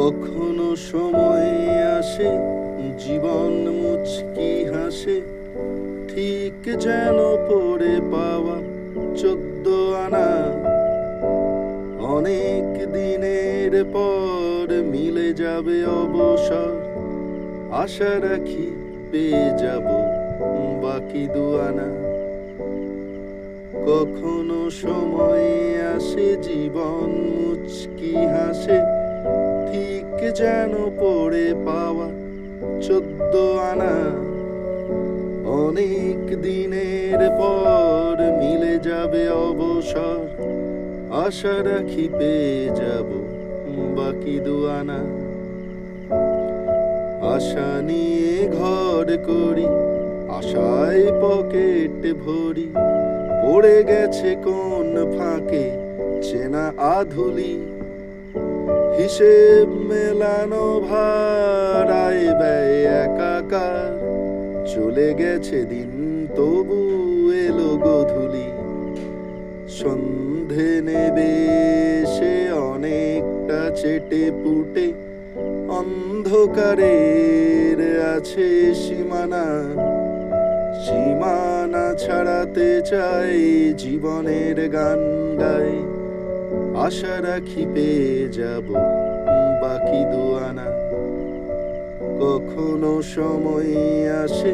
কখনো সময় আসে, জীবন মুচকি হাসে, ঠিক যেন পড়ে পাওয়া 14 আনা। অনেক দিনের পর মিলে যাবে অবসর, আশা রাখি পেয়ে যাব বাকি 2 আনা। কখনো সময় আসে, জীবন মুচকি হাসে, ঠিক যেন পড়ে পাওয়া 14 আনা। অনেক দিনের পর মিলে যাবে অবসর, আশা রাখি পেয়ে যাব বাকি 2 আনা। আশা নিয়ে ঘর করি, আশায় পকেট ভরি, পড়ে গেছে কোন ফাঁকে চেনা আধুলি। হিসেব মেলানো ভার, আয় ব্যয় একাকার, চলে গেছে দিন তবু এলো গধূলি। সন্ধে নেবে সে অনেকটা চেটে পুটে, অন্ধকারের আছে সীমানা। সীমানা ছাড়াতে চাই, জীবনের গান গাই, আশা রাখি পেয়ে যাব বাকি 2 আনা। কখনো সময় আসে,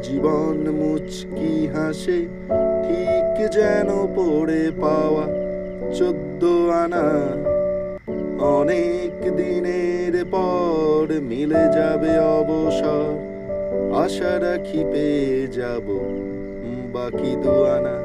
জীবন মুচকি হাসে, ঠিক যেন পড়ে পাওয়া 14 আনা। অনেক দিনের পর মিলে যাবে অবসর, আশা রাখি পেয়ে যাব বাকি 2 আনা।